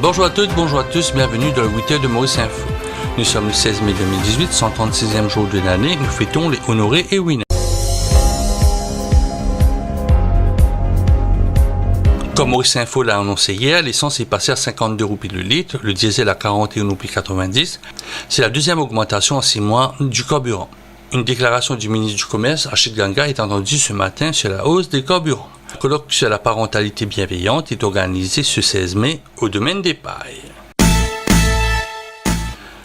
Bonjour à toutes, bonjour à tous, bienvenue dans le 8h de Maurice Info. Nous sommes le 16 mai 2018, 136e jour de l'année, nous fêtons les honorés et winners. Comme Maurice Info l'a annoncé hier, l'essence est passée à 52 roupies le litre, le diesel à 41 roupies 90. C'est la deuxième augmentation en 6 mois du carburant. Une déclaration du ministre du Commerce, Rachid Ganga, est entendue ce matin sur la hausse des carburants. Le colloque sur la parentalité bienveillante est organisé ce 16 mai au domaine des pailles.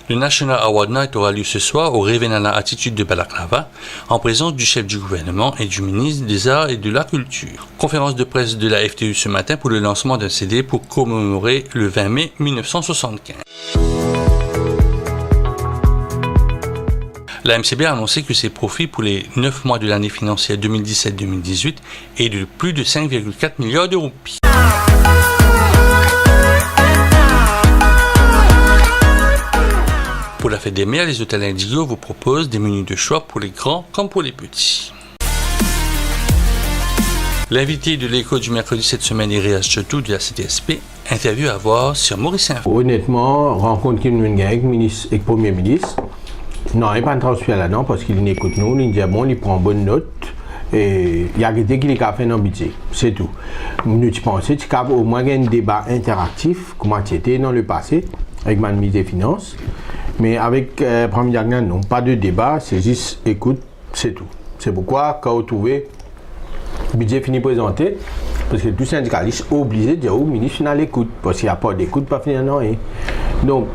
Le National Award Night aura lieu ce soir au Revenana Attitude de Balaklava, en présence du chef du gouvernement et du ministre des Arts et de la Culture. Conférence de presse de la FTU ce matin pour le lancement d'un CD pour commémorer le 20 mai 1975. La MCB a annoncé que ses profits pour les 9 mois de l'année financière 2017-2018 est de plus de 5,4 milliards de roupies. Pour la fête des mères, les hôtels Indigo vous proposent des menus de choix pour les grands comme pour les petits. L'invité de l'écho du mercredi cette semaine est Réaz Chotou de la CTSP. Interview à voir sur Maurice Info. Honnêtement, rencontre qu'il nous a avec le Premier ministre. Non, il n'y a pas de transfert là-dedans parce qu'il écoute nous, il dit bon, il prend bonne note et il y a des qu'il a fait dans le budget, c'est tout. Nous pensons qu'il y a au moins un débat interactif, comme c'était dans le passé, avec ma ministre des Finances, mais avec Premier Diagnan, non, pas de débat, c'est juste écoute, c'est tout. C'est pourquoi, quand vous trouvez le budget fini présenté, parce que tout syndicaliste est obligé de dire au ministre final écoute, parce qu'il n'y a pas d'écoute, pas finir non. Donc,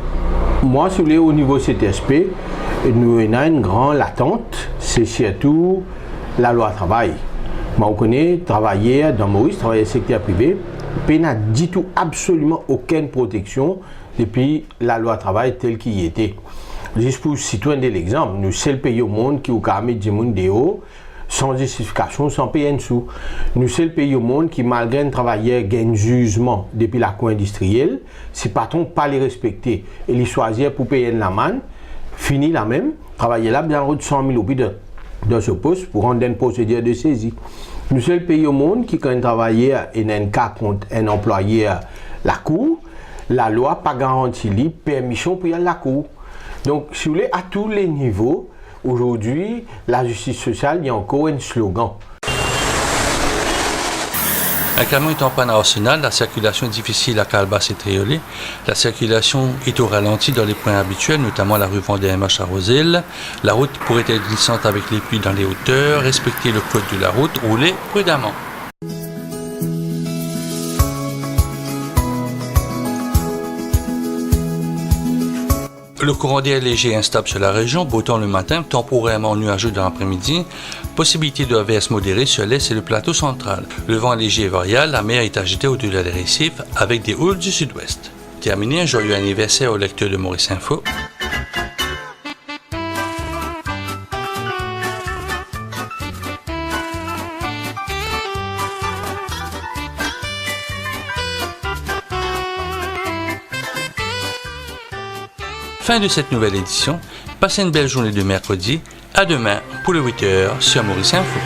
moi, si vous voulez, au niveau CTSP, nous avons une grande attente, c'est surtout la loi travail. Moi, on connaît travailler dans Maurice, travailler dans le secteur privé, il n'a du tout absolument aucune protection depuis la loi travail telle qu'il était. Juste pour citer un exemple, nous sommes le pays au monde qui a mis du monde dehors, sans justification, sans payer un sou. Nous sommes le pays au monde qui, malgré un travailleur gagne jugement depuis la cour industrielle, si le patron pas les respecter et les choisir pour payer la manne, fini la même, travailler là, bien de 100 000 roupies dans ce poste pour rendre une procédure de saisie. Nous sommes le pays au monde qui, quand un travailleur est un cas contre un employé la cour, la loi pas garantit lui permission pour y aller à la cour. Donc, si vous voulez, à tous les niveaux, aujourd'hui, la justice sociale, il y a encore un slogan. Un camion est en panne à Arsenal, la circulation est difficile à Calbas et Tréolé. La circulation est au ralenti dans les points habituels, notamment la rue Vendée-MH à Roselle. La route pourrait être glissante avec les pluies dans les hauteurs. Respectez le code de la route, roulez prudemment. Le courant d'air léger et instable sur la région, beau temps le matin, temporairement nuageux dans l'après-midi, possibilité de averses modérées sur l'est et le plateau central. Le vent léger et variable, la mer est agitée au-delà des récifs avec des houles du sud-ouest. Terminé, un joyeux anniversaire au lecteur de Maurice Info. Fin de cette nouvelle édition. Passez une belle journée de mercredi. À demain pour le 8h sur Maurice Info.